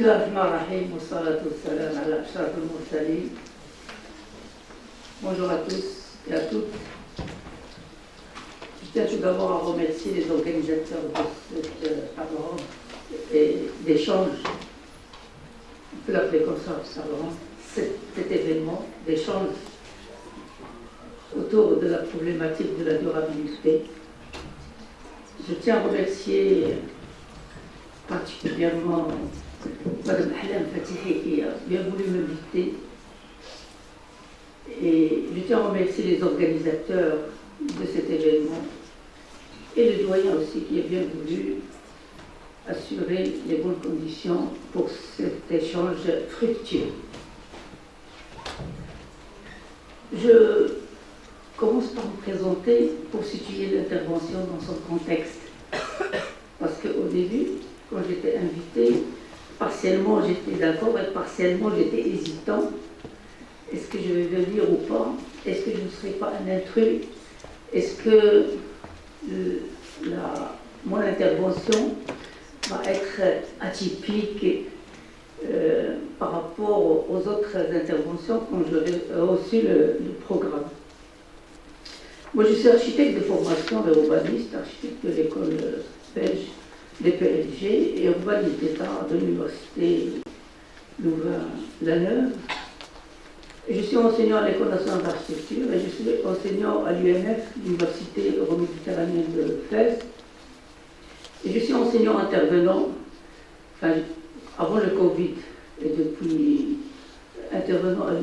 الله الرحمن الرحيم والصلاة والسلام على أشرف المرسلين. Bonjour à tous et à toutes. Je tiens tout d'abord à remercier les organisateurs de cette table et d'échange, on peut l'appeler comme ça, cet événement d'échange autour de la problématique de la durabilité. Je tiens à remercier particulièrement Madame Ahlam Fatihi qui a bien voulu m'inviter. Et je tiens à remercier les organisateurs de cet événement et le doyen aussi qui a bien voulu assurer les bonnes conditions pour cet échange fructueux. Je commence par me présenter pour situer l'intervention dans son contexte. Parce qu'au début, quand j'étais invitée, partiellement j'étais d'accord et partiellement j'étais hésitant. Est-ce que je vais venir ou pas? Est-ce que je ne serai pas un intrus? Est-ce que mon intervention va être atypique par rapport aux autres interventions quand j'aurai reçu le programme? Moi, je suis architecte de formation et urbaniste, architecte de l'école belge des PLG et urbaniste d'État de l'Université Louvain-la-Neuve. Je suis enseignant à l'École nationale d'architecture et je suis enseignant à l'UMF, l'Université euroméditerranéenne de Fès. Et je suis enseignant intervenant, avant le Covid, et depuis intervenant à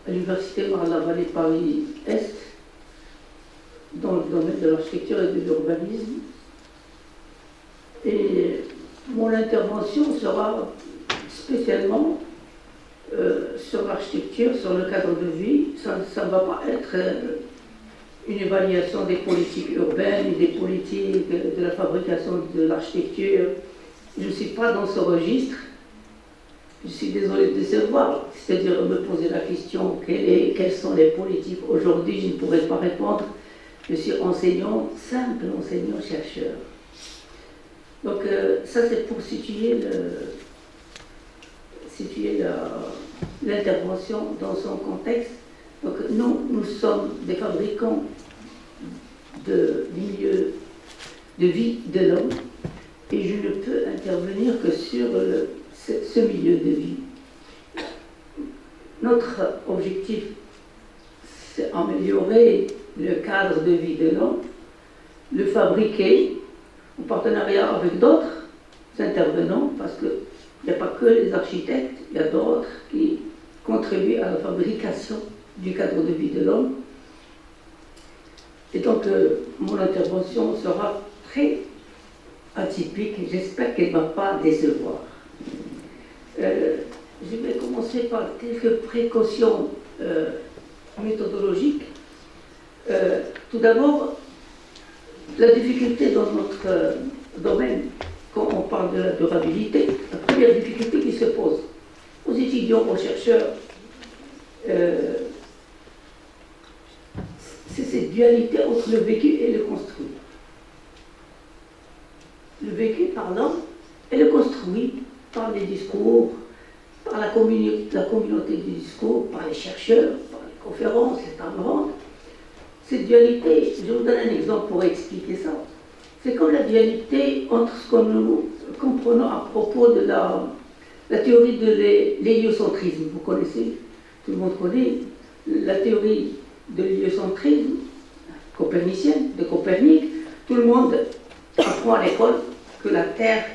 l'Université Marne-la-Vallée Paris-Est, dans le domaine de l'architecture et de l'urbanisme. Et mon intervention sera spécialement sur l'architecture, sur le cadre de vie. Ça ne va pas être une évaluation des politiques urbaines, des politiques de la fabrication de l'architecture. Je ne suis pas dans ce registre. Je suis désolée de décevoir, c'est-à-dire me poser la question quelles sont les politiques aujourd'hui, je ne pourrais pas répondre. Je suis enseignant, simple enseignant-chercheur. Donc ça c'est pour situer l'intervention dans son contexte. Donc nous sommes des fabricants du milieu de vie de l'homme et je ne peux intervenir que sur ce milieu de vie. Notre objectif, c'est améliorer le cadre de vie de l'homme, le fabriquer en partenariat avec d'autres intervenants, parce qu'il n'y a pas que les architectes, il y a d'autres qui contribuent à la fabrication du cadre de vie de l'homme. Et donc, mon intervention sera très atypique, j'espère qu'elle ne va pas décevoir. Je vais commencer par quelques précautions méthodologiques. Tout d'abord, la difficulté dans notre domaine, quand on parle de la durabilité, la première difficulté qui se pose aux étudiants, aux chercheurs, c'est cette dualité entre le vécu et le construit. Le vécu par l'homme et le construit par les discours, par la communauté du discours, par les chercheurs, par les conférences, les tables rondes. Cette dualité, je vous donne un exemple pour expliquer ça. C'est comme la dualité entre ce que nous comprenons à propos de la théorie de l'héliocentrisme. Vous connaissez, tout le monde connaît la théorie de l'héliocentrisme copernicienne, de Copernic. Tout le monde apprend à l'école que la Terre,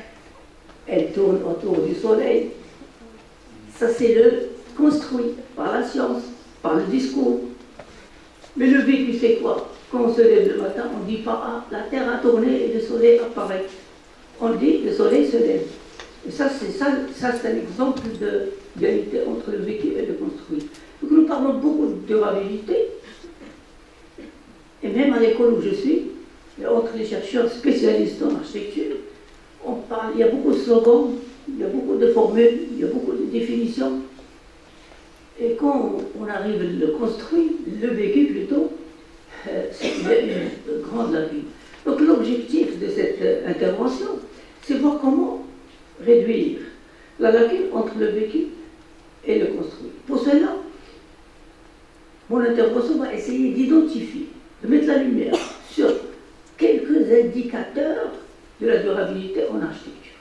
elle tourne autour du Soleil. Ça, c'est le construit par la science, par le discours. Mais le vécu, c'est quoi? Quand on se lève le matin, on ne dit pas « Ah, la Terre a tourné et le Soleil apparaît ». On dit « Le Soleil se lève ». Et ça, c'est un exemple de dualité entre le vécu et le construit. Donc nous parlons beaucoup de durabilité. Et même à l'école où je suis, entre les chercheurs spécialistes en architecture, on parle, il y a beaucoup de slogans, il y a beaucoup de formules, il y a beaucoup de définitions. Et quand on arrive à le construire, le vécu plutôt, c'est une grande lacune. Donc l'objectif de cette intervention, c'est voir comment réduire la lacune entre le vécu et le construit. Pour cela, mon intervention va essayer d'identifier, de mettre la lumière sur quelques indicateurs de la durabilité en architecture.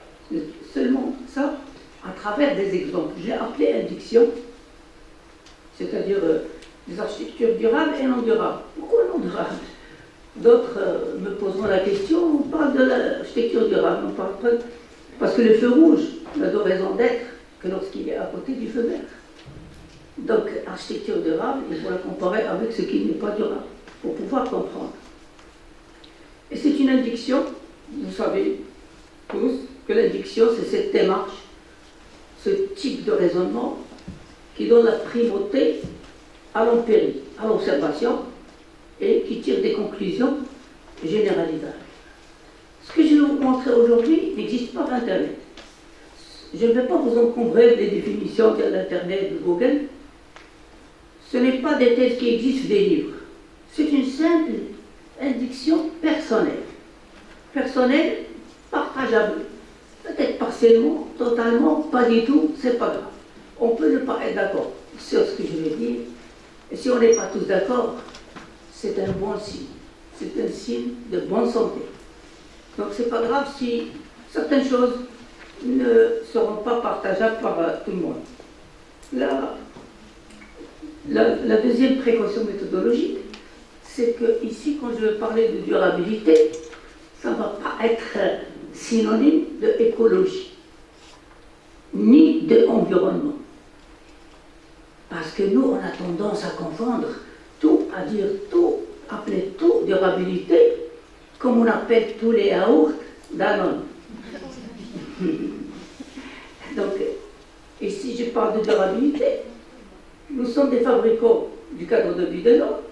Seulement ça, à travers des exemples. J'ai appelé induction, c'est-à-dire des architectures durables et non durables. Pourquoi non durables? D'autres me poseront la question, on parle de l'architecture durable, on parle pas, parce que le feu rouge n'a de raison d'être que lorsqu'il est à côté du feu vert. Donc, architecture durable, il faut la comparer avec ce qui n'est pas durable, pour pouvoir comprendre. Et c'est une induction, vous savez tous, que l'induction, c'est cette démarche, ce type de raisonnement qui donne la primauté à l'empirie, à l'observation, et qui tire des conclusions généralisables. Ce que je vais vous montrer aujourd'hui n'existe pas sur Internet. Je ne vais pas vous encombrer des définitions d'Internet, de Google. Ce n'est pas des thèses qui existent, des livres. C'est une simple indication personnelle. Personnelle, partageable. Peut-être partiellement, totalement, pas du tout, c'est pas grave. On peut ne pas être d'accord sur ce que je vais dire. Et si on n'est pas tous d'accord, c'est un bon signe. C'est un signe de bonne santé. Donc c'est pas grave si certaines choses ne seront pas partageables par tout le monde. La deuxième précaution méthodologique, c'est que ici, quand je vais parler de durabilité, ça ne va pas être synonyme d'écologie, ni d'environnement. Parce que nous, on a tendance à confondre tout, à dire tout, appeler tout durabilité, comme on appelle tous les yaourts Danone. Donc, ici, je parle de durabilité. Nous sommes des fabricants du cadre de vie de l'homme.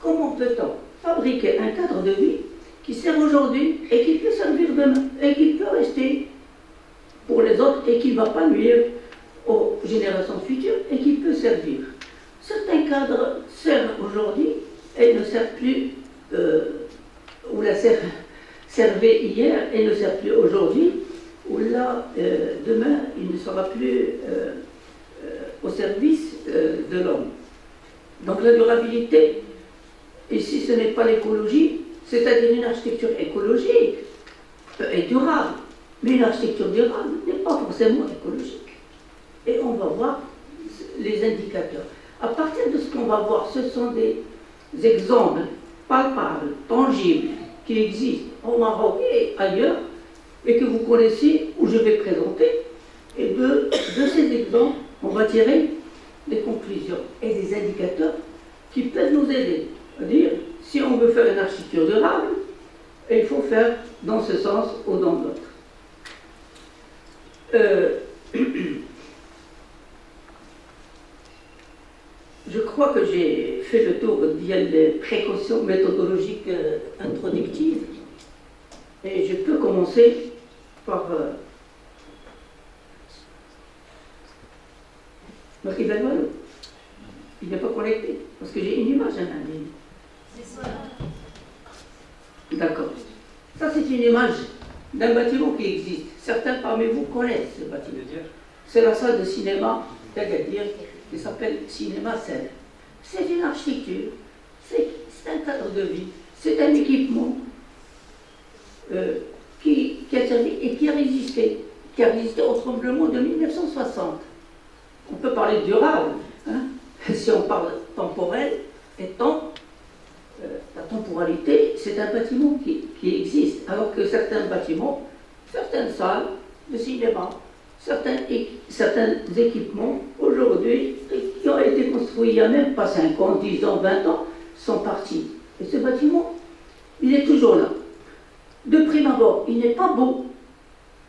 Comment peut-on fabriquer un cadre de vie qui sert aujourd'hui et qui peut servir demain et qui peut rester pour les autres et qui ne va pas nuire aux générations futures et qui peut servir? Certains cadres servent aujourd'hui et ne servent plus, ou la servaient hier et ne servent plus aujourd'hui, ou là, demain, il ne sera plus au service de l'homme. Donc la durabilité, ici ce n'est pas l'écologie, c'est-à-dire une architecture écologique est durable, mais une architecture durable n'est pas forcément écologique. Et on va voir les indicateurs. À partir de ce qu'on va voir, ce sont des exemples palpables, tangibles, qui existent au Maroc et ailleurs, et que vous connaissez, ou je vais présenter. Et de ces exemples, on va tirer des conclusions et des indicateurs qui peuvent nous aider. C'est-à-dire, si on veut faire une architecture durable, il faut faire dans ce sens ou dans l'autre. Je crois que j'ai fait le tour des précautions méthodologiques introductives. Et je peux commencer par il n'est pas connecté, parce que j'ai une image en ligne. C'est ça. D'accord. Ça, c'est une image d'un bâtiment qui existe. Certains parmi vous connaissent ce bâtiment. C'est la salle de cinéma d'Agadir qui s'appelle Cinéma Scène. C'est une architecture, c'est un cadre de vie, c'est un équipement qui a servi et qui a résisté au tremblement de 1960. On peut parler de durable, hein, si on parle temporel et temps. La temporalité, c'est un bâtiment qui existe, alors que certains bâtiments, certaines salles de cinéma, certains équipements, aujourd'hui, qui ont été construits il n'y a même pas 5 ans, 10 ans, 20 ans, sont partis. Et ce bâtiment, il est toujours là. De prime abord, il n'est pas beau.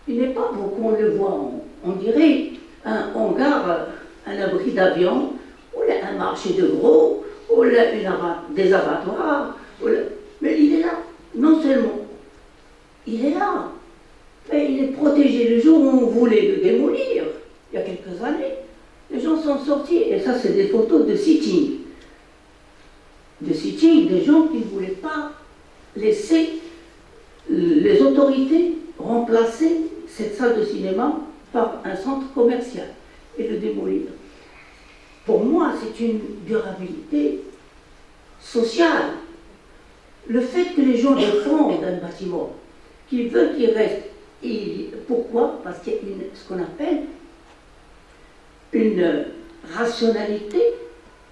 Il n'est pas beau qu'on le voit. On dirait un hangar, un abri d'avion, ou là, un marché de gros, ou là, des abattoirs. Mais il est là. Non seulement, il est là, mais il est protégé. Le jour où on voulait le démolir, il y a quelques années, les gens sont sortis, et ça c'est des photos de sitting. Des gens qui ne voulaient pas laisser les autorités remplacer cette salle de cinéma par un centre commercial et le démolir. Pour moi, c'est une durabilité sociale. Le fait que les gens défendent un bâtiment, qu'ils veulent qu'il reste, pourquoi? Parce qu'il y a ce qu'on appelle une rationalité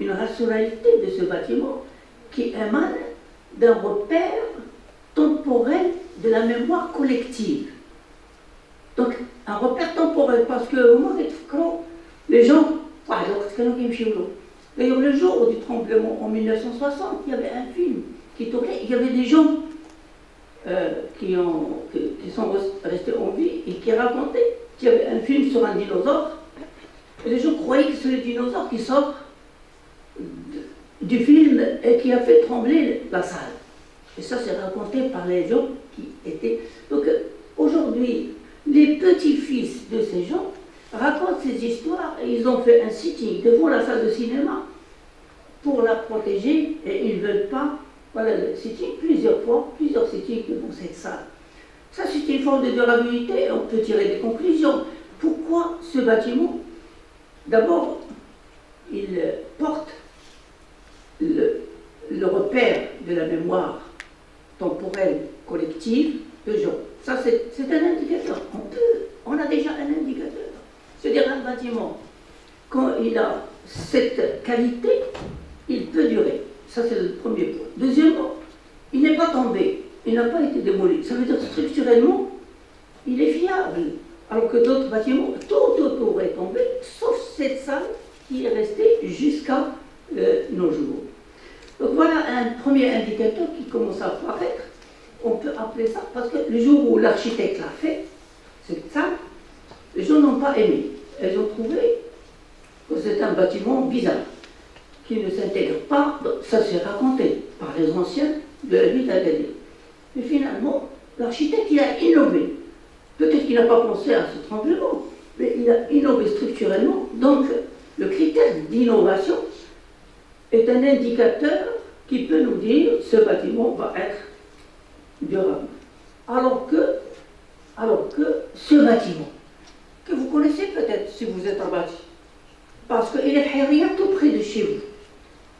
de ce bâtiment qui émane d'un repère temporel de la mémoire collective. Donc, un repère temporel, parce que au moment les gens, d'ailleurs, le jour du tremblement en 1960, il y avait un film qui tournait, il y avait des gens qui sont restés en vie et qui racontaient qu'il y avait un film sur un dinosaure. Et les gens croyaient que c'est le dinosaure qui sort du film et qui a fait trembler la salle. Et ça, c'est raconté par les gens qui étaient... Donc, aujourd'hui, les petits-fils de ces gens racontent ces histoires et ils ont fait un sitting devant la salle de cinéma pour la protéger et ils ne veulent pas... Voilà, le sitting, plusieurs sittings devant cette salle. Ça, c'est une forme de durabilité et on peut tirer des conclusions. Pourquoi ce bâtiment? D'abord, il porte le repère de la mémoire temporelle collective de gens. Ça, c'est un indicateur. On a déjà un indicateur. C'est-à-dire un bâtiment, quand il a cette qualité, il peut durer. Ça, c'est le premier point. Deuxièmement, il n'est pas tombé, il n'a pas été démoli. Ça veut dire structurellement, il est fiable. Alors que d'autres bâtiments, tout autour est tombé, sauf cette salle qui est restée jusqu'à nos jours. Donc voilà un premier indicateur qui commence à apparaître. On peut appeler ça, parce que le jour où l'architecte l'a fait, cette salle, les gens n'ont pas aimé. Elles ont trouvé que c'est un bâtiment bizarre, qui ne s'intègre pas, ça s'est raconté par les anciens de la ville d'Agadir. Mais finalement, l'architecte, il a innové. Peut-être qu'il n'a pas pensé à ce tremblement, mais il a innové structurellement. Donc, le critère d'innovation est un indicateur qui peut nous dire ce bâtiment va être durable. Alors que ce bâtiment, que vous connaissez peut-être si vous êtes en bâti, parce qu'il est Hairia tout près de chez vous.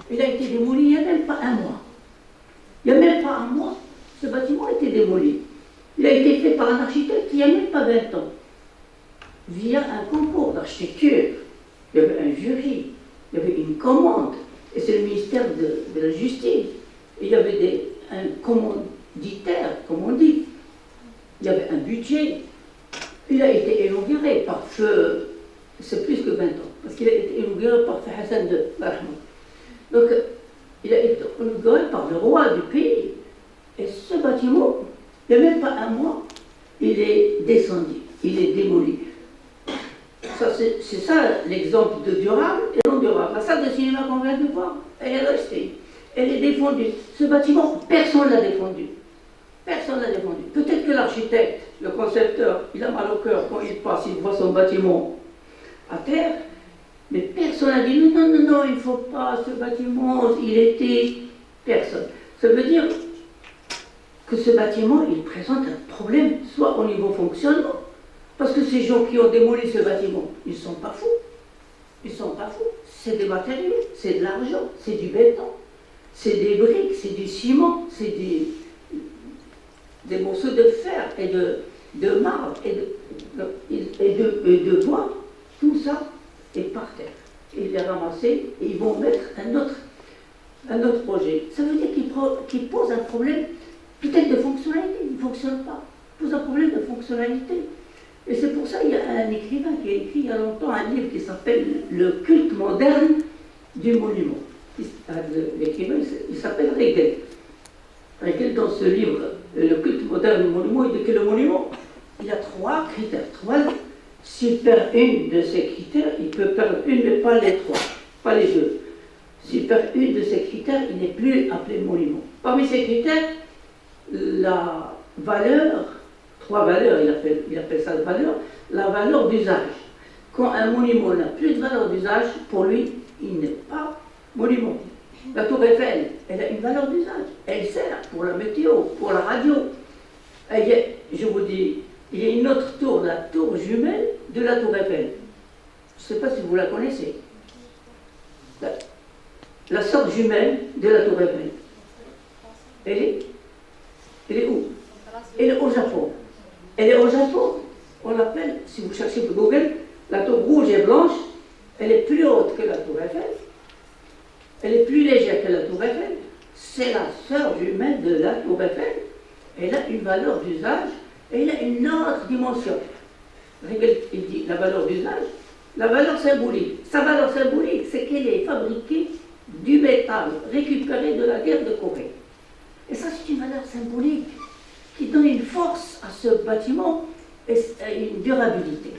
Il a été démoli il n'y a même pas un mois. Il n'y a même pas un mois, ce bâtiment a été démoli. Il a été fait par un architecte il n'y a même pas 20 ans, via un concours d'architecture. Il y avait un jury, il y avait une commande, et c'est le ministère de la Justice. Et il y avait un commanditaire, comme on dit. Il y avait un budget. Il a été inauguré par feu, c'est plus que 20 ans, parce qu'il a été inauguré par feu Hassan II. Donc, il a été inauguré par le roi du pays. Et ce bâtiment, il n'y a même pas un mois, il est descendu, il est démoli. C'est ça l'exemple de durable et non durable. La salle de cinéma qu'on vient de voir, elle est restée. Elle est défendue. Ce bâtiment, personne ne l'a défendu. Personne ne l'a défendu. Peut-être que l'architecte, le concepteur, il a mal au cœur quand il passe, il voit son bâtiment à terre, mais personne n'a dit non, il ne faut pas, ce bâtiment, il était... Personne. Ça veut dire que ce bâtiment, il présente un problème, soit au niveau fonctionnement, parce que ces gens qui ont démoli ce bâtiment, ils ne sont pas fous. Ils ne sont pas fous. C'est des matériaux, c'est de l'argent, c'est du béton, c'est des briques, c'est du ciment, c'est des morceaux de fer et de marbre et de bois. Tout ça est par terre. Ils les ramassé et ils vont mettre un autre projet. Ça veut dire qu'ils posent un problème peut-être de fonctionnalité. Il ne fonctionne pas. Ils posent un problème de fonctionnalité. Et c'est pour ça qu'il y a un écrivain qui a écrit il y a longtemps un livre qui s'appelle Le culte moderne du monument. L'écrivain, il s'appelle Hegel. Hegel, dans ce livre, Le culte moderne du monument, il dit que le monument, il a 3 critères. S'il perd une de ces critères, il peut perdre une, mais pas les 3, pas les 2. S'il perd une de ces critères, il n'est plus appelé monument. Parmi ces critères, la valeur, 3 valeurs, il appelle ça la valeur d'usage. Quand un monument n'a plus de valeur d'usage, pour lui, il n'est pas monument. La tour Eiffel, elle a une valeur d'usage. Elle sert pour la météo, pour la radio. Je vous dis, il y a une autre tour, la tour jumelle de la tour Eiffel. Je ne sais pas si vous la connaissez. La sœur jumelle de la tour Eiffel. Elle est où? Elle est au Japon. Elle est au Japon. On l'appelle, si vous cherchez sur Google, la tour rouge et blanche. Elle est plus haute que la tour Eiffel. Elle est plus légère que la tour Eiffel. C'est la sœur jumelle de la tour Eiffel. Elle a une valeur d'usage et elle a une autre dimension. Il dit la valeur d'usage, la valeur symbolique. Sa valeur symbolique, c'est qu'elle est fabriquée du métal récupéré de la guerre de Corée. Et ça, c'est une valeur symbolique qui donne une force à ce bâtiment et une durabilité.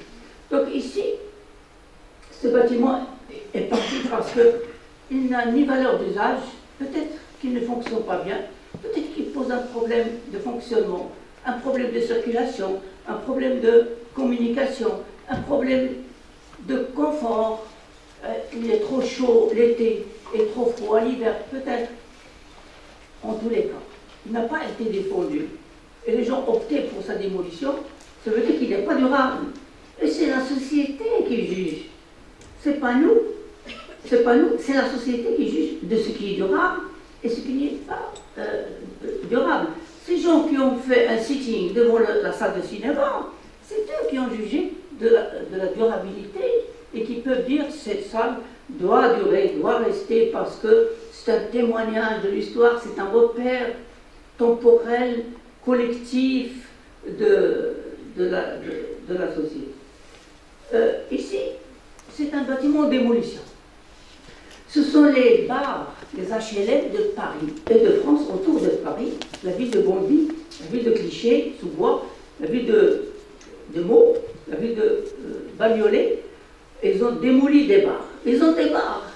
Donc ici, ce bâtiment est parti parce qu'il n'a ni valeur d'usage, peut-être qu'il ne fonctionne pas bien, peut-être qu'il pose un problème de fonctionnement, un problème de circulation, un problème de communication, un problème de confort. Il est trop chaud l'été et trop froid l'hiver, peut-être. En tous les cas, il n'a pas été défendu. Et les gens optaient pour sa démolition, ça veut dire qu'il n'est pas durable. Et c'est la société qui juge. C'est pas nous. C'est pas nous, c'est la société qui juge de ce qui est durable et ce qui n'est pas durable. Ces gens qui ont fait un sitting devant la salle de cinéma, c'est eux qui ont jugé de la durabilité et qui peuvent dire cette salle doit durer, doit rester parce que c'est un témoignage de l'histoire, c'est un repère temporel, collectif de la société. Ici, c'est un bâtiment en démolition. Ce sont les bars, les HLM de Paris et de France autour de Paris, la ville de Bondy, la ville de Cliché, Sous-Bois, la ville de Meaux, la ville de Bagnolet. Ils ont démoli des bars. Ils ont des bars.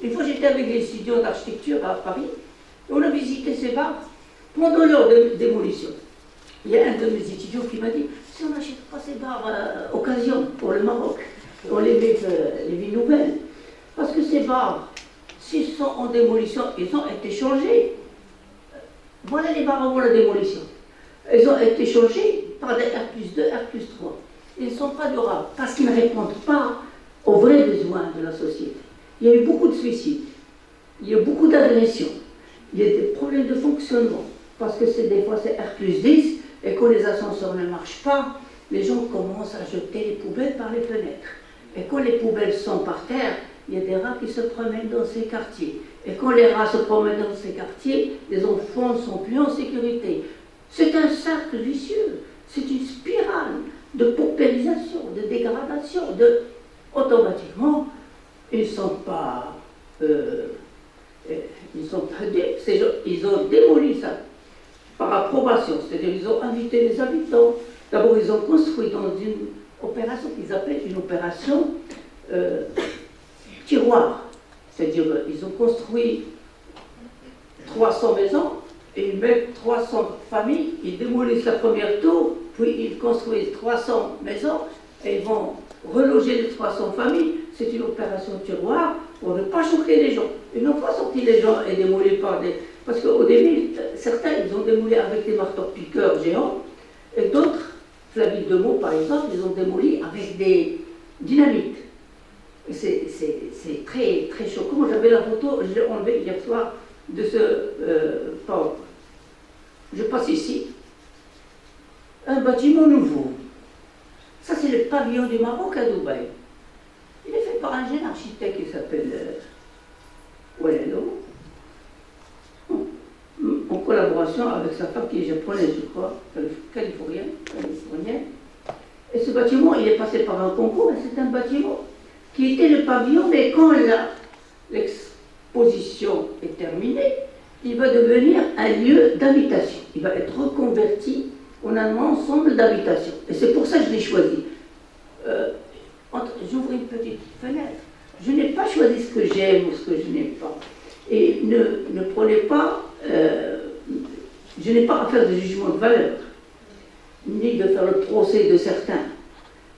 Une fois, j'étais avec les étudiants d'architecture à Paris, et on a visité ces bars pendant leur démolition. Il y a un de mes étudiants qui m'a dit, si on n'achète pas ces bars occasion pour le Maroc, on les met les villes nouvelles. Parce que ces bars, s'ils sont en démolition, ils ont été changés. Voilà les bars avant la démolition. Ils ont été changés par des R+2, R+3. Ils ne sont pas durables parce qu'ils ne répondent pas aux vrais besoins de la société. Il y a eu beaucoup de suicides, il y a eu beaucoup d'agressions, il y a des problèmes de fonctionnement parce que des fois c'est R+10 et quand les ascenseurs ne marchent pas, les gens commencent à jeter les poubelles par les fenêtres. Et quand les poubelles sont par terre, il y a des rats qui se promènent dans ces quartiers. Et quand les rats se promènent dans ces quartiers, les enfants ne sont plus en sécurité. C'est un cercle vicieux, c'est une spirale de paupérisation, de dégradation, automatiquement, ils ne sont pas dupes, ils ont démoli ça par approbation, c'est-à-dire ils ont invité les habitants. D'abord, ils ont construit dans une opération qu'ils appellent une opération tiroir, c'est-à-dire ils ont construit 300 maisons et ils mettent 300 familles, ils démolissent la première tour, puis ils construisent 300 maisons et ils vont reloger les 300 familles. C'est une opération tiroir pour ne pas choquer les gens. Ils n'ont pas sorti les gens et démoli par des... Parce qu'au début, certains, ils ont démoli avec des marteaux-piqueurs géants et d'autres, la ville de Meaux par exemple, ils ont démoli avec des dynamites. C'est très, très choquant. J'avais la photo, je l'ai enlevée hier soir de ce port. Je passe ici. Un bâtiment nouveau. Ça, c'est le pavillon du Maroc à Dubaï. Il est fait par un jeune architecte qui s'appelle Walelo, en collaboration avec sa femme qui est japonaise, je crois, californienne. Et ce bâtiment, il est passé par un concours, et c'est un bâtiment qui était le pavillon, mais quand l'exposition est terminée, il va devenir un lieu d'habitation. Il va être reconverti en un ensemble d'habitations. Et c'est pour ça que je l'ai choisi. J'ouvre une petite fenêtre. Je n'ai pas choisi ce que j'aime ou ce que je n'aime pas. Et ne prenez pas... je n'ai pas à faire de jugement de valeur, ni de faire le procès de certains,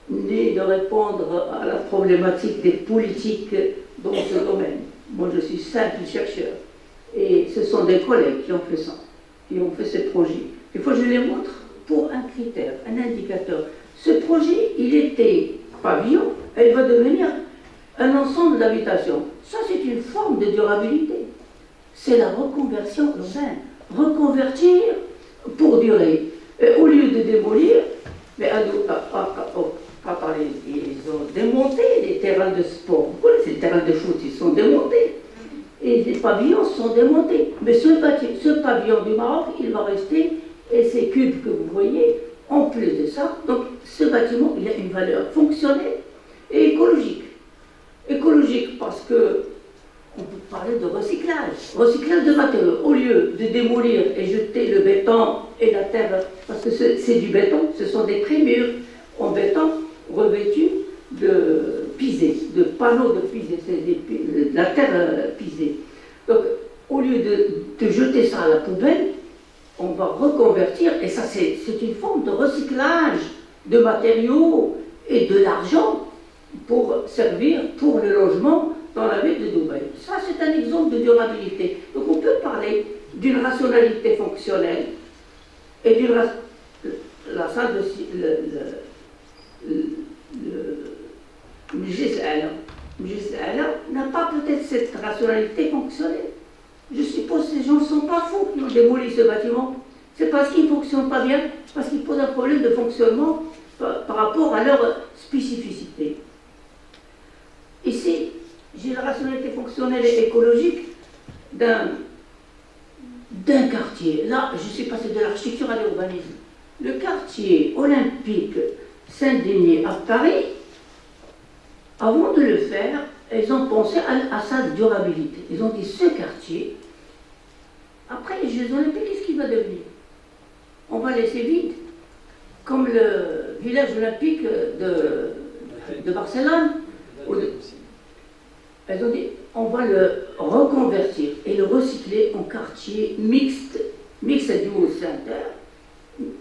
ni de répondre à la problématique des politiques dans ce domaine. Moi, je suis simple chercheur. Et ce sont des collègues qui ont fait ça, qui ont fait ces projets. Des fois, je les montre pour un critère, un indicateur. Ce projet, il était pavillon, elle va devenir un ensemble d'habitations. Ça, c'est une forme de durabilité. C'est la reconversion urbaine. Reconvertir pour durer. Et au lieu de démolir, mais pas parler, ils ont démonté les terrains de sport. Vous connaissez les terrains de foot, ils sont démontés. Et les pavillons sont démontés. Mais ce pavillon du Maroc, il va rester, et ces cubes que vous voyez, en plus de ça, donc ce bâtiment, il a une valeur fonctionnelle et écologique. Écologique parce que on peut parler de recyclage. Recyclage de matériaux. Au lieu de démolir et jeter le béton et la terre, parce que c'est du béton, ce sont des prémurs en béton revêtus de pisé, de panneaux de pisé, c'est de la terre pisée. Donc, au lieu de jeter ça à la poubelle, on va reconvertir, et ça c'est une forme de recyclage de matériaux et de l'argent pour servir pour le logement dans la ville de Dubaï. Ça c'est un exemple de durabilité. Donc on peut parler d'une rationalité fonctionnelle et d'une la salle de le n'a pas peut-être cette rationalité fonctionnelle. Je suppose que ces gens ne sont pas fous qui ont démoli ce bâtiment. C'est parce qu'il ne fonctionne pas bien, parce qu'il pose un problème de fonctionnement par rapport à leur spécificité. Ici, j'ai la rationalité fonctionnelle et écologique d'un quartier. Là, je suis passé de l'architecture à l'urbanisme. Le quartier olympique Saint-Denis à Paris, avant de le faire, ils ont pensé à sa durabilité. Ils ont dit ce quartier, après les Jeux Olympiques, qu'est-ce qu'il va devenir? On va laisser vide, comme le village olympique de Barcelone. Elles ont dit on va le reconvertir et le recycler en quartier mixte duo center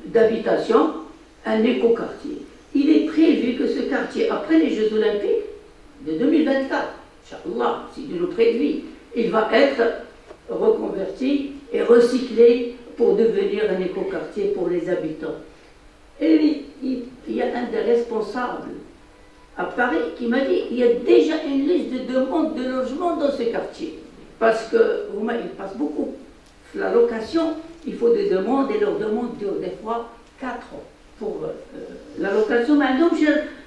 d'habitation, un éco-quartier. Il est prévu que ce quartier, après les Jeux Olympiques de 2024, Inch'Allah, si Dieu nous prédit, il va être reconverti et recyclé pour devenir un éco-quartier pour les habitants. Et il y a un des responsables à Paris qui m'a dit il y a déjà une liste de demandes de logement dans ce quartier. Parce que il passe beaucoup. La location, il faut des demandes et leurs demandes durent des fois 4 ans pour la location. Mais donc,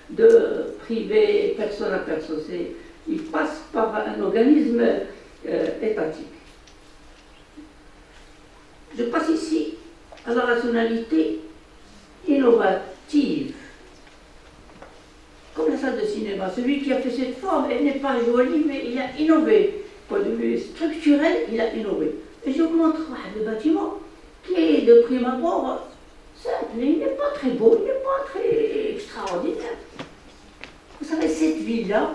de privé, personne à personne, il passe par un organisme étatique. Je passe ici à la rationalité innovative. Comme la salle de cinéma, celui qui a fait cette forme, elle n'est pas jolie, mais il a innové. Point de vue structurel, il a innové. Et je vous montre le bâtiment qui est de prime abord simple, il n'est pas très beau, il n'est pas très extraordinaire. Vous savez, cette ville-là,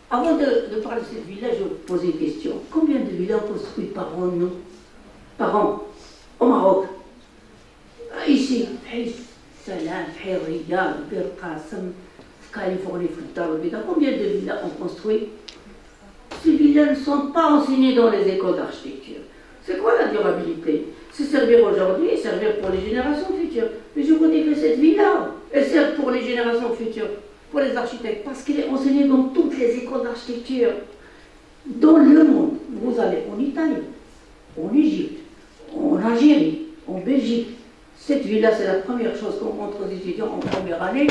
avant de parler de cette ville-là, je vais vous poser une question. Combien de villas construites par an, nous? Par an, au Maroc? Ici, Salam, Riyad, Bir Qasim, Californie, combien de villas ont construit? Ces villas ne sont pas enseignées dans les écoles d'architecture. C'est quoi la durabilité? C'est servir aujourd'hui et servir pour les générations futures. Mais je vous dis que cette villa, elle sert pour les générations futures, pour les architectes, parce qu'elle est enseignée dans toutes les écoles d'architecture. Dans le monde, vous allez en Italie, en Égypte, en Algérie, en Belgique. Cette villa, c'est la première chose qu'on montre aux étudiants en première année,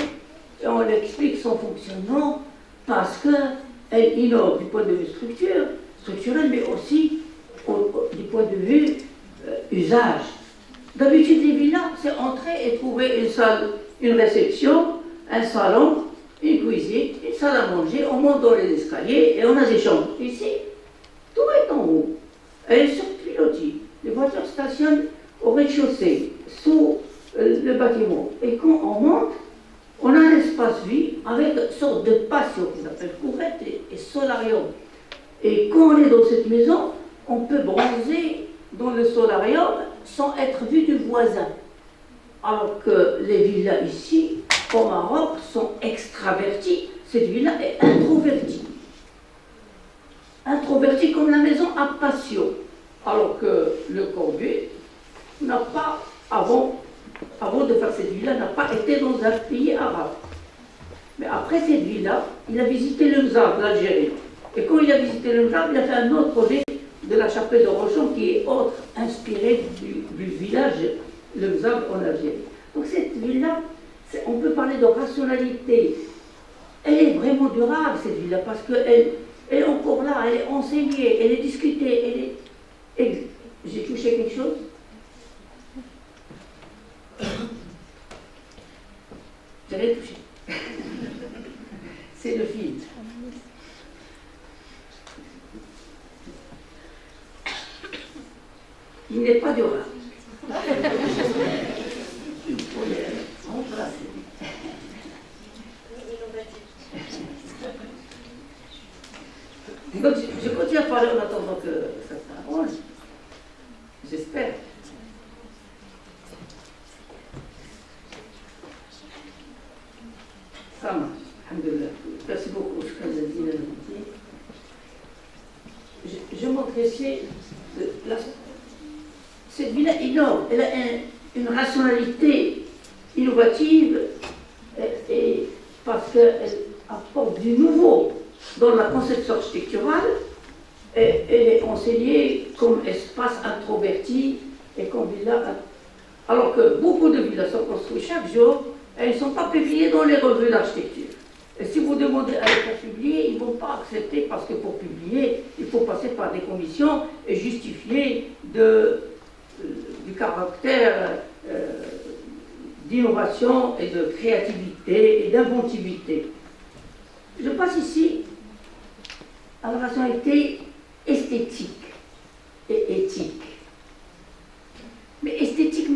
et on leur explique son fonctionnement, parce qu'elle innove du point de vue structurel, mais aussi du point de vue usage. D'habitude, les villas, c'est entrer et trouver une salle, une réception, un salon, une cuisine, une salle à manger, on monte dans les escaliers et on a des chambres. Ici, tout est en haut. Elle est sur pilotis. Les voitures stationnent au rez-de-chaussée, sous le bâtiment. Et quand on monte, on a un espace vide avec une sorte de patio qui s'appelle courette et solarium. Et quand on est dans cette maison, on peut bronzer dans le solarium sans être vu du voisin. Alors que les villas ici, au Maroc, sont extraverties. Cette villa est introvertie. Introvertie comme la maison à patio. Alors que le Corbusier n'a pas, avant avant de faire cette villa, n'a pas été dans un pays arabe. Mais après cette villa, il a visité le Mzab, l'Algérie. Et quand il a visité le Mzab, il a fait un autre projet de la chapelle de Rochon qui est autre, inspiré du village, le Mzab en Algérie. Donc cette villa, on peut parler de rationalité. Elle est vraiment durable, cette villa, parce qu'elle est encore là, elle est enseignée, elle est discutée, J'ai touché quelque chose? J'ai rien touché. C'est le fil. Il n'est pas durable. Il faut le remplacer. Donc, je continue à parler en attendant que ça s'arrange. J'espère. Ça marche. Alhamdulillah. Merci beaucoup. Je montrerai ici cette villa innove. Elle a une rationalité innovative et parce qu'elle apporte du nouveau dans la conception architecturale. Elle est enseignée comme espace introverti et comme villa. Alors que beaucoup de villas sont construites chaque jour, elles ne sont pas publiées dans les revues d'architecture. Et si vous demandez à les faire publier, ils ne vont pas accepter parce que pour publier, il faut passer par des commissions et justifier du caractère d'innovation et de créativité et d'inventivité. Je passe ici à la rationalité esthétique et éthique. Mais esthétique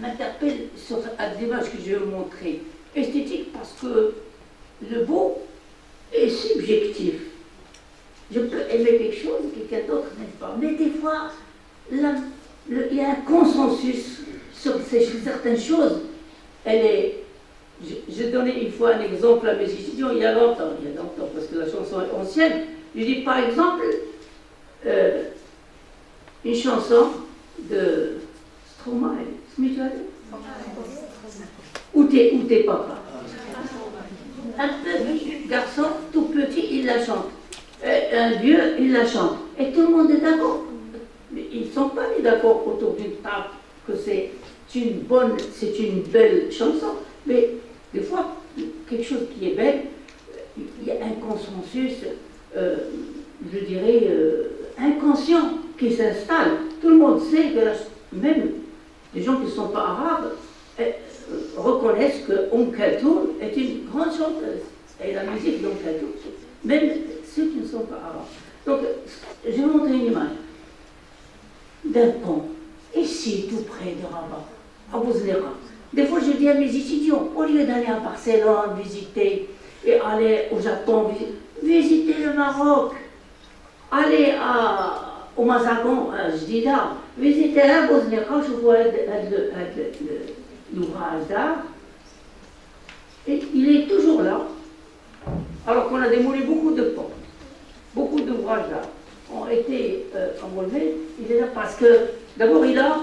m'interpelle sur une image que je vais vous montrer. Esthétique parce que le beau est subjectif. Je peux aimer quelque chose, quelqu'un d'autre n'aime pas. Mais des fois, il y a un consensus sur certaines choses. Je donnais une fois un exemple à mes étudiants il y a longtemps, parce que la chanson est ancienne. Je dis par exemple une chanson de Stromae, Où t'es papa? Un petit garçon tout petit, il la chante. Un vieux, il la chante. Et tout le monde est d'accord. Mais ils ne sont pas mis d'accord autour d'une table que c'est une belle chanson. Mais des fois, quelque chose qui est belle, il y a un consensus, je dirais, inconscient qui s'installe. Tout le monde sait que même les gens qui ne sont pas arabes reconnaissent que Kalthoum est une grande chanteuse. Et la musique d'Oum Kalthoum, même ceux qui ne sont pas arabes. Donc, je vais vous montrer une image d'un pont, ici, tout près de Rabat, à Bouznera. Des fois, je dis à mes étudiants, au lieu d'aller à Barcelone, visiter, et aller au Japon, visiter le Maroc, aller au Mazagon, à Jdida, visiter à Bouznera, je vois l'ouvrage d'art, et il est toujours là, alors qu'on a démoli beaucoup de ponts, beaucoup d'ouvrages d'art ont été enlevés. Il est là parce que, d'abord, il a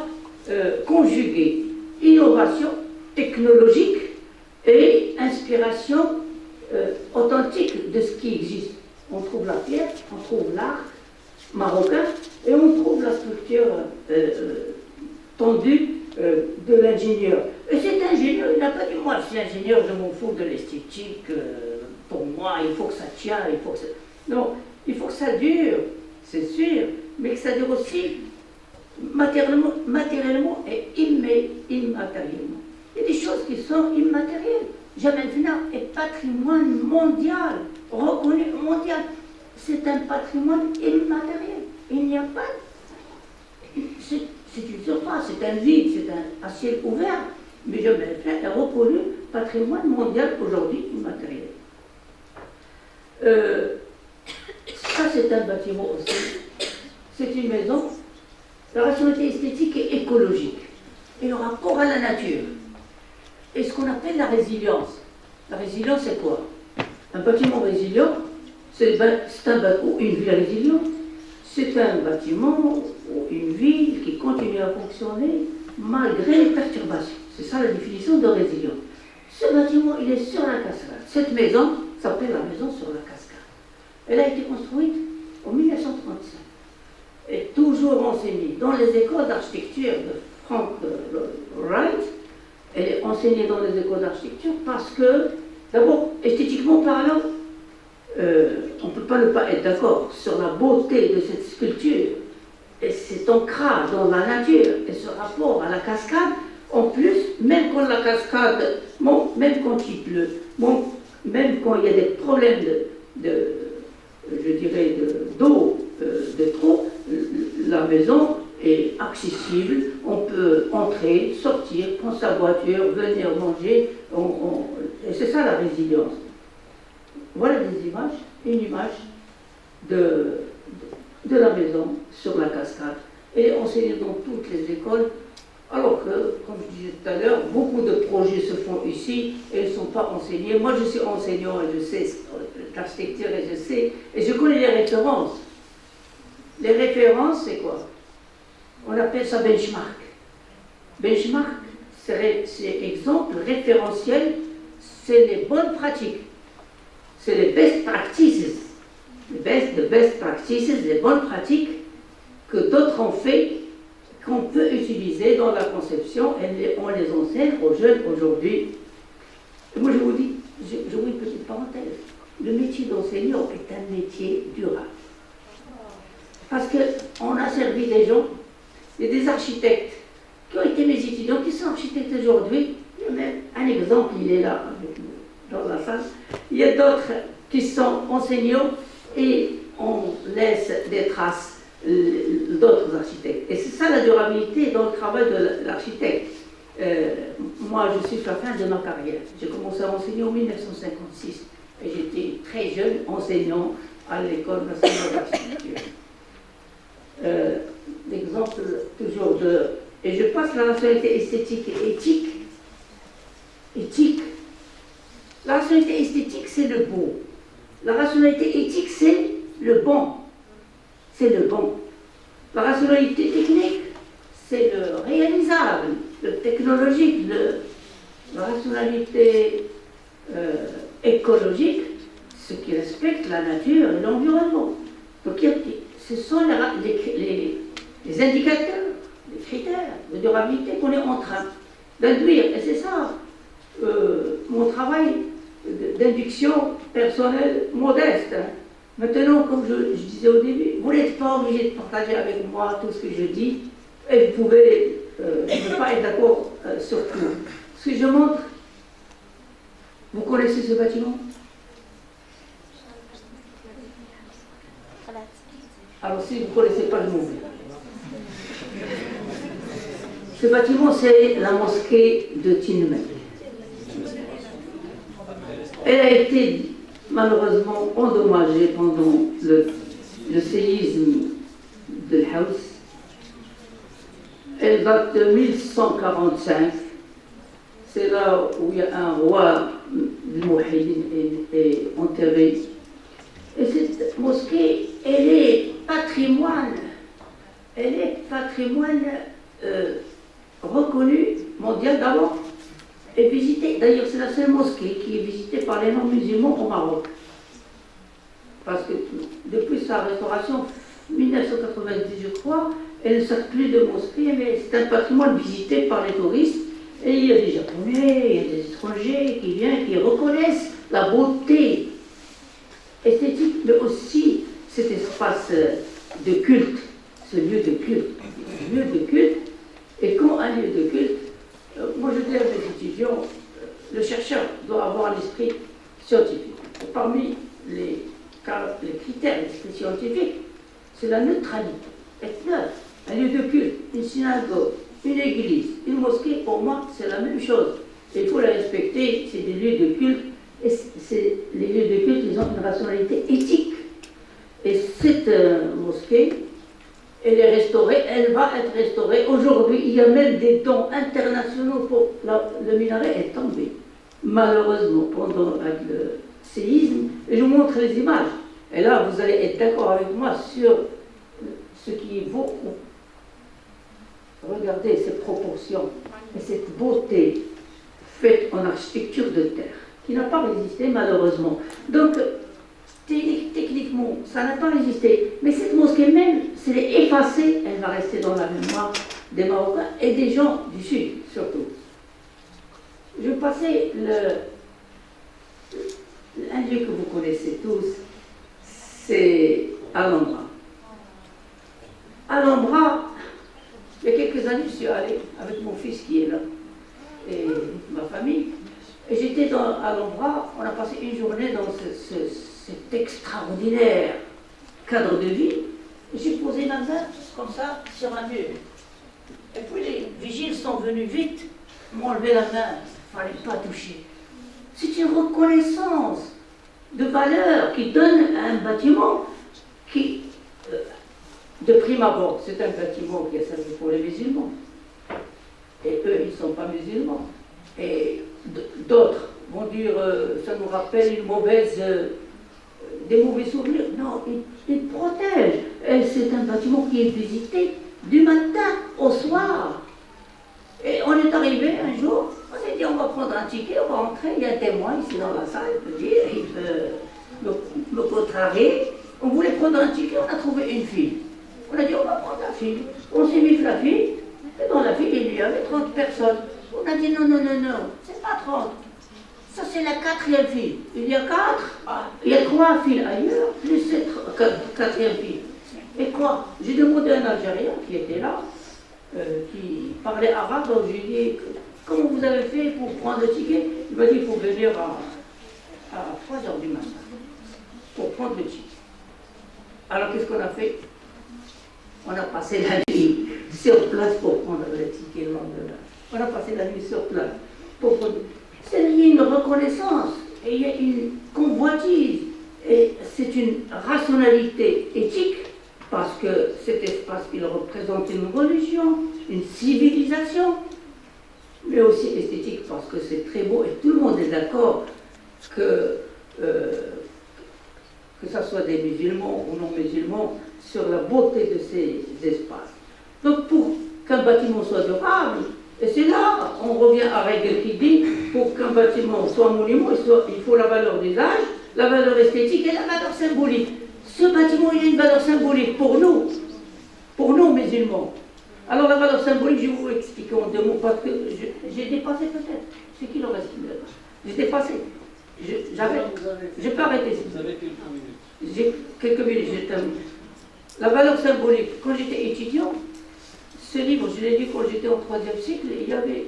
conjugué innovation technologique et inspiration authentique de ce qui existe. On trouve la pierre, on trouve l'art marocain et on trouve la structure tendue de l'ingénieur. Et cet ingénieur, il n'a pas dit moi, je suis ingénieur, je m'en fous de l'esthétique, pour moi, il faut que ça tienne, il faut que ça... Non, il faut que ça dure, c'est sûr, mais que ça dure aussi matériellement et immatériellement. Il y a des choses qui sont immatérielles. Jemaa est patrimoine mondial, reconnu mondial. C'est un patrimoine immatériel. Il n'y a pas... C'est une surface, c'est un vide, c'est un ciel ouvert, mais Jemaa est reconnu patrimoine mondial aujourd'hui immatériel. Ça, c'est un bâtiment aussi. C'est une maison. La rationalité esthétique et écologique. Et le rapport à la nature. Et ce qu'on appelle la résilience. La résilience, c'est quoi? Un bâtiment résilient, c'est un bâtiment, une ville résiliente. C'est un bâtiment ou une ville qui continue à fonctionner malgré les perturbations. C'est ça la définition de résilience. Ce bâtiment, il est sur la cascade. Cette maison s'appelle la maison sur la cascade. Elle a été construite en 1935 et toujours enseignée dans les écoles d'architecture de Frank Wright. Elle est enseignée dans les écoles d'architecture parce que, d'abord, esthétiquement parlant, on ne peut pas ne pas être d'accord sur la beauté de cette sculpture et cet ancrage dans la nature et ce rapport à la cascade. En plus, même quand la cascade, bon, même quand il pleut, bon, même quand il y a des problèmes je dirais, d'eau, de trop, la maison est accessible, on peut entrer, sortir, prendre sa voiture, venir manger, et c'est ça la résilience. Voilà des images, une image de la maison sur la cascade. Elle est enseignée dans toutes les écoles, alors que, comme je disais tout à l'heure, beaucoup de projets se font ici et ils ne sont pas enseignés. Moi, je suis enseignant et je sais l'architecture et je connais les références. Les références, c'est quoi? On appelle ça benchmark. Benchmark, c'est exemple référentiel, c'est les bonnes pratiques. C'est les best practices. The best practices, les bonnes pratiques que d'autres ont fait, qu'on peut utiliser dans la conception, et on les enseigne aux jeunes aujourd'hui. Et moi je vous dis, j'ouvre une petite parenthèse, le métier d'enseignant est un métier durable. Parce qu'on a servi des gens, il y a des architectes qui ont été mes étudiants, qui sont architectes aujourd'hui. Il y a même un exemple, il est là avec nous dans la salle. Il y a d'autres qui sont enseignants et on laisse des traces d'autres architectes. Et c'est ça la durabilité dans le travail de l'architecte. Moi, je suis à la fin de ma carrière. J'ai commencé à enseigner en 1956 et j'étais très jeune enseignant à l'École nationale d'architecture. L'exemple toujours de... Et je passe la rationalité esthétique et éthique. Éthique. La rationalité esthétique, c'est le beau. La rationalité éthique, c'est le bon. C'est le bon. La rationalité technique, c'est le réalisable, le technologique. La rationalité écologique, ce qui respecte la nature et l'environnement. Donc, ce sont les indicateurs, les critères de durabilité qu'on est en train d'induire. Et c'est ça mon travail d'induction personnelle modeste. Maintenant, comme je disais au début, vous n'êtes pas obligé de partager avec moi tout ce que je dis, et vous pouvez ne pas être d'accord sur tout. Ce que je montre, vous connaissez ce bâtiment? Alors si vous ne connaissez pas le nom. Ce bâtiment, c'est la mosquée de Tinmel. Elle a été malheureusement endommagée pendant le séisme de House. Elle date de 1145. C'est là où il y a un roi, le Mouhidine, est enterré. Et cette mosquée, elle est patrimoine reconnu mondial d'abord et visité. D'ailleurs, c'est la seule mosquée qui est visitée par les non-musulmans au Maroc. Parce que depuis sa restauration, 1990, je crois, elle ne sert plus de mosquée, mais c'est un patrimoine visité par les touristes. Et il y a des Japonais, il y a des étrangers qui viennent, qui reconnaissent la beauté esthétique, mais aussi cet espace de culte, ce lieu de culte. Ce lieu de culte, et quand un lieu de culte, moi je dis à mes étudiants, le chercheur doit avoir un esprit scientifique. Et parmi les critères de l'esprit scientifique, c'est la neutralité. Être neutre. Un lieu de culte, une synagogue, une église, une mosquée, pour moi, c'est la même chose. Et il faut la respecter, c'est des lieux de culte. Et les lieux de culte, ils ont une rationalité éthique. Et cette mosquée, elle est restaurée, elle va être restaurée. Aujourd'hui, il y a même des dons internationaux pour... le minaret est tombé, malheureusement, pendant le séisme. Et je vous montre les images. Et là, vous allez être d'accord avec moi sur ce qui vaut. regardez ces proportions et cette beauté faite en architecture de terre, qui n'a pas résisté malheureusement. Donc, techniquement, ça n'a pas résisté. Mais cette mosquée même, si elle est effacée, elle va rester dans la mémoire des Marocains et des gens du Sud, surtout. Je passais un lieu que vous connaissez tous, c'est Alhambra. Alhambra, il y a quelques années, je suis allée avec mon fils qui est là, et ma famille, et j'étais à Alhambra, on a passé une journée dans cet extraordinaire cadre de vie, et j'ai posé ma main comme ça sur un mur. Et puis les vigiles sont venus vite, m'ont enlevé la main, il ne fallait pas toucher. C'est une reconnaissance de valeur qui donne à un bâtiment qui, de prime abord, c'est un bâtiment qui a servi pour les musulmans. Et eux, ils ne sont pas musulmans. Et d'autres vont dire, ça nous rappelle des mauvais souvenirs. Non, il protège. Et c'est un bâtiment qui est visité du matin au soir. Et on est arrivé un jour, on s'est dit on va prendre un ticket, on va rentrer, il y a un témoin ici dans la salle, il peut dire, il peut me contrarier. On voulait prendre un ticket, on a trouvé une file. On a dit on va prendre la file. On s'est mis la file, et dans la file il y avait 30 personnes. On a dit non, c'est pas 30. Ça c'est la 4e file. Il y a 4, il y a 3 files ailleurs, plus cette 4e file. Et quoi? J'ai demandé à un Algérien qui était là, qui parlait arabe, donc je lui ai dit comment vous avez fait pour prendre le ticket? Il m'a dit il faut venir à 3h du matin pour prendre le ticket. Alors qu'est-ce qu'on a fait? On a passé la nuit sur place pour prendre le ticket le lendemain. On a passé la nuit sur place pour prendre. C'est une reconnaissance et il y a une convoitise et c'est une rationalité éthique parce que cet espace il représente une religion, une civilisation, mais aussi esthétique parce que c'est très beau et tout le monde est d'accord que ça soit des musulmans ou non musulmans, sur la beauté de ces espaces. Donc pour qu'un bâtiment soit durable, et c'est là, on revient à Hegel qui dit, pour qu'un bâtiment soit monument, il faut la valeur d'usage, la valeur esthétique et la valeur symbolique. Ce bâtiment, il a une valeur symbolique pour nous musulmans. Alors la valeur symbolique, je vais vous expliquer en 2 mots, parce que j'ai dépassé peut-être. C'est qui le reste? J'ai dépassé. Je peux arrêter. Vous avez quelques minutes. J'ai quelques minutes, j'ai terminé. La valeur symbolique, quand j'étais étudiant, ce livre, je l'ai lu quand j'étais en 3e cycle, il y avait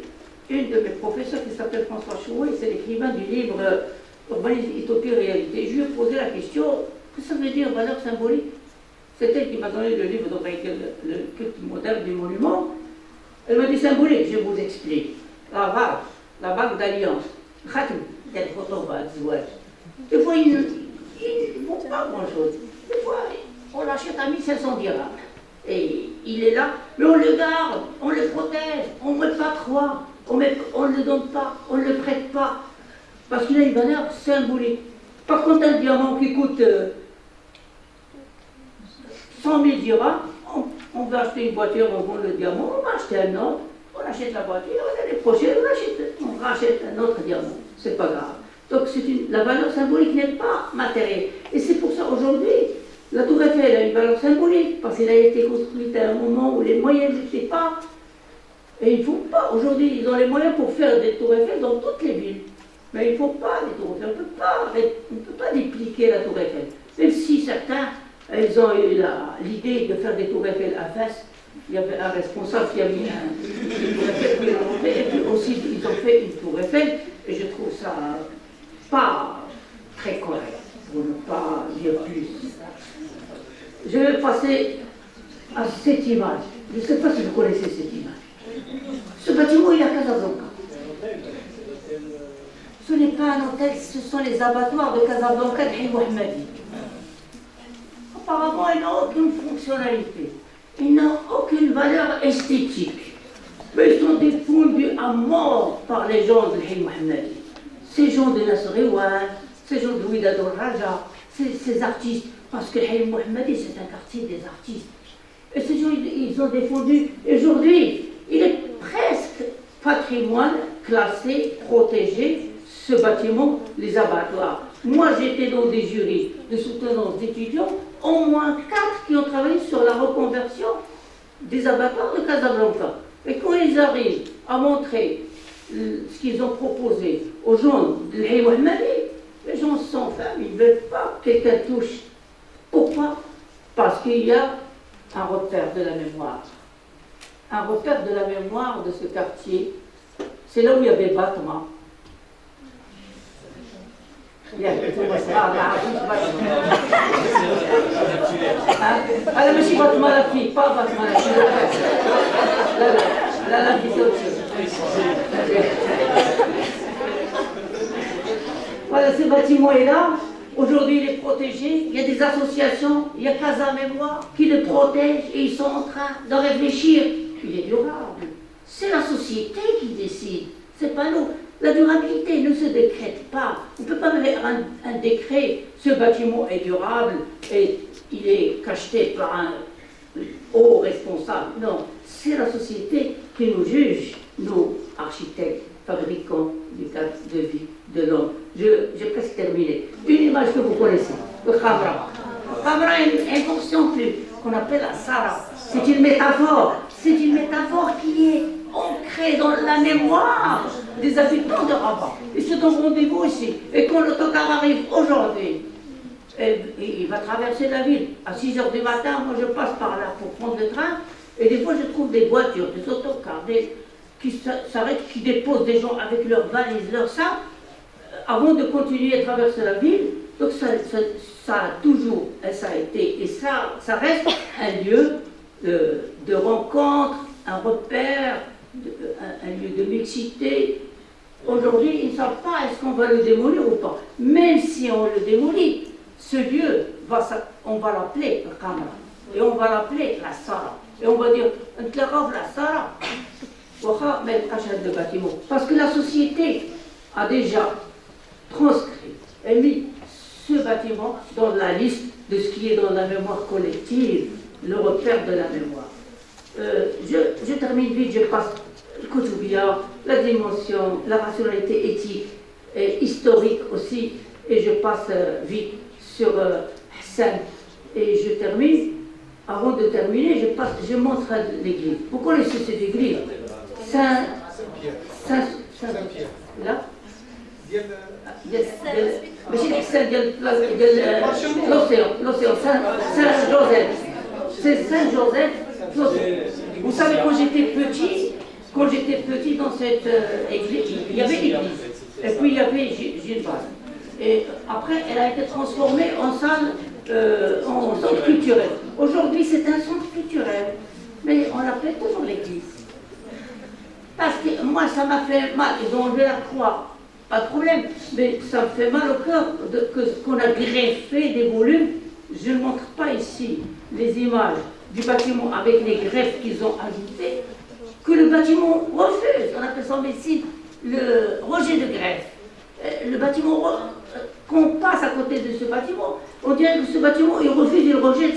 une de mes professeurs qui s'appelle François Chouet, c'est l'écrivain du livre Urbanisme, Utopie, Réalité. Je lui ai posé la question, qu'est-ce que ça veut dire valeur symbolique? C'est elle qui m'a donné le livre de Hegel, le culte moderne du monument. Elle m'a dit symbolique, je vous explique. La bague d'alliance, khatm, quelle photo va des fois, ils ne font pas grand-chose. Des fois, on l'achète à 1500 dirhams. Et il est là, mais on le garde, on le protège, on ne met pas 3, on ne le donne pas, on ne le prête pas, parce qu'il a une valeur symbolique. Par contre, un diamant qui coûte 100 000 dirhams, on va acheter une voiture, on vend le diamant, on va acheter un autre, on achète la voiture, l'année prochaine, on rachète un autre diamant, c'est pas grave. Donc la valeur symbolique n'est pas matérielle. Et c'est pour ça aujourd'hui, la Tour Eiffel a une valeur symbolique, parce qu'elle a été construite à un moment où les moyens n'étaient pas. Et il ne faut pas, aujourd'hui, ils ont les moyens pour faire des Tours Eiffel dans toutes les villes. Mais il ne faut pas des Tours Eiffel, on ne peut pas dupliquer la Tour Eiffel. Même si certains, ils ont eu l'idée de faire des Tours Eiffel à Fès, il y avait un responsable qui a mis une Tour Eiffel, et puis aussi ils ont fait une Tour Eiffel, et je trouve ça pas très correct, pour ne pas dire plus. Je vais passer à cette image. Je ne sais pas si vous connaissez cette image. Ce bâtiment, il est à Casablanca. Ce n'est pas un hôtel, ce sont les abattoirs de Casablanca de Hay Mohammadi. Apparemment, il n'a aucune fonctionnalité. Il n'a aucune valeur esthétique. Mais ils sont défendus à mort par les gens de Hay Mohammadi. Ces gens de Nasr Ewan, ces gens de Ouidad al-Raja, ces artistes. Parce que Hay Mohammadi, c'est un quartier des artistes. Et ces gens, ils ont défendu. Aujourd'hui, patrimoine classé, protégé, ce bâtiment, les abattoirs. Moi, j'étais dans des jurys de soutenance d'étudiants, au moins 4 qui ont travaillé sur la reconversion des abattoirs de Casablanca. Et quand ils arrivent à montrer ce qu'ils ont proposé aux gens de l'Haïwa Mali, les gens sont femmes, ils ne veulent pas que quelqu'un touche. Pourquoi? Parce qu'il y a un repère de la mémoire. Un repère de la mémoire de ce quartier. C'est là où il y avait Batma. أنا ماشي بطمة لا فيه با بطمة لا فيه لا لا لا في Voilà, ce bâtiment est là. Aujourd'hui, il est protégé. Il y a des associations. Il y a Casa Mémoire qui le protège et ils sont en train de réfléchir. Il est durable. C'est la société qui décide. C'est pas nous. La durabilité ne se décrète pas. On ne peut pas mettre un décret. Ce bâtiment est durable et il est cacheté par un haut responsable. Non, c'est la société qui nous juge, nous, architectes, fabricants du cadre de vie de l'homme. J'ai presque terminé. Une image que vous connaissez, le Khamra. Khamra est une invention qu'on appelle la Sara. C'est une métaphore. C'est une métaphore qui est ancrée dans la mémoire des habitants de Rabat. Ils se donnent rendez-vous ici. Et quand l'autocar arrive aujourd'hui, il va traverser la ville. À 6 h du matin, moi je passe par là pour prendre le train. Et des fois, je trouve des voitures, des autocars, qui s'arrêtent, qui déposent des gens avec leurs valises, leurs sacs, avant de continuer à traverser la ville. Donc ça a toujours, ça a été, et ça reste un lieu de rencontre, un repère, un lieu de mixité. Aujourd'hui, ils ne savent pas est-ce qu'on va le démolir ou pas. Même si on le démolit, ce lieu, on va l'appeler le Khamra, et on va l'appeler la Sara. Et on va dire, la Sara, de bâtiment. Parce que la société a déjà transcrit et mis ce bâtiment dans la liste de ce qui est dans la mémoire collective, le repère de la mémoire. Je termine vite, je passe le Koutoubia, la dimension, la rationalité éthique et historique aussi, et je passe vite sur Hassan. Et je termine. Avant de terminer, je montre l'église. Vous connaissez cette église? Saint-Pierre. Là? L'océan, Saint-Joseph. C'est Saint-Joseph. Vous savez, quand j'étais petit dans cette église, il y avait l'église. Et puis il y avait Gilbert. Et après, elle a été transformée en salle, en centre culturel. Aujourd'hui, c'est un centre culturel, mais on l'appelle toujours l'église. Parce que moi, ça m'a fait mal. Ils ont enlevé la croix, pas de problème, mais ça me fait mal au cœur qu'on a greffé des volumes. Je ne montre pas ici les images du bâtiment avec les greffes qu'ils ont ajoutées, que le bâtiment refuse. On appelle ça en médecine le rejet de greffe. Le bâtiment, qu'on passe à côté de ce bâtiment, on dirait que ce bâtiment, il refuse, il rejette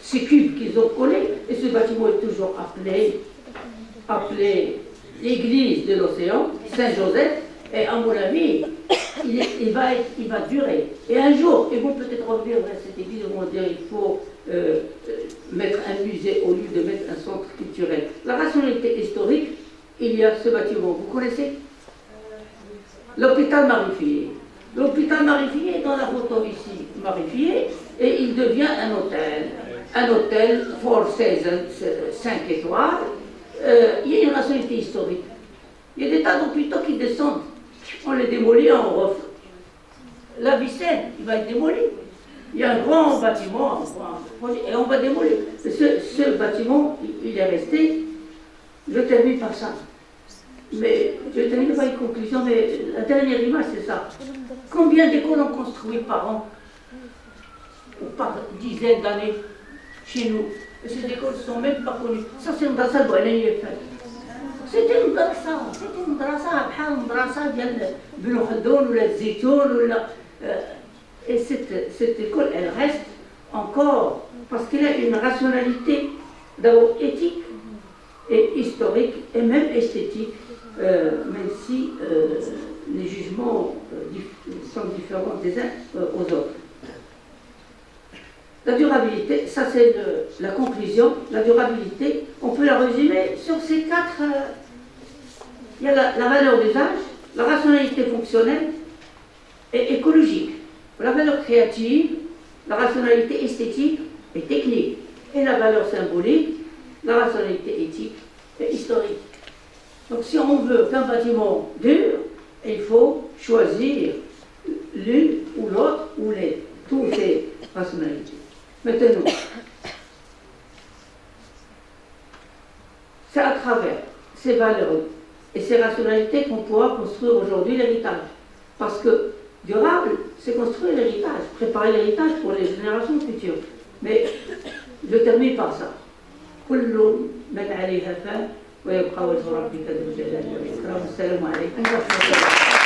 ces cubes qu'ils ont collés, et ce bâtiment est toujours appelé l'église de l'océan, Saint-Joseph, et à mon avis, il va durer. Et un jour, ils vont peut-être revenir vers cette église, ils vont dire il faut mettre un musée au lieu de mettre un centre culturel. La rationalité historique, il y a ce bâtiment, vous connaissez? L'hôpital Marie-Fillé. L'hôpital Marie-Fillé est dans la photo ici, Marie-Fillé, et il devient un hôtel. Un hôtel Four Seasons, 5 étoiles. Il y a une rationalité historique. Il y a des tas d'hôpitaux qui descendent. On les démolit, on refait. La Vicenne, il va être démoli. Il y a un grand bâtiment, et on va démolir. Ce bâtiment, il est resté. Je termine par ça. Mais je termine par une conclusion, mais la dernière image, c'est ça. Combien d'écoles on construit par an, ou par dizaines d'années, chez nous? Et ces écoles ne sont même pas connues. Ça, c'est une madrasa de c'était une madrasa, بحال المدرسة ديال بن خلدون ولا الزيتون ولا. Et cette école, elle reste encore, parce qu'elle a une rationalité d'abord éthique et historique et même esthétique même si les jugements sont différents des uns aux autres. La durabilité, ça c'est la conclusion. La durabilité, on peut la résumer sur ces quatre. Il y a la valeur d'usage, la rationalité fonctionnelle et écologique, la valeur créative, la rationalité esthétique et technique, et la valeur symbolique, la rationalité éthique et historique. Donc si on veut qu'un bâtiment dure, il faut choisir l'une ou l'autre ou toutes ces rationalités. Maintenant, c'est à travers ces valeurs et ces rationalités qu'on pourra construire aujourd'hui l'héritage. Parce que durable, c'est construire l'héritage, préparer l'héritage pour les générations futures. Mais je termine par ça. كل من عليها فان ويبقى وجه ربك ذو الجلال والإكرام. السلام عليكم ورحمة الله.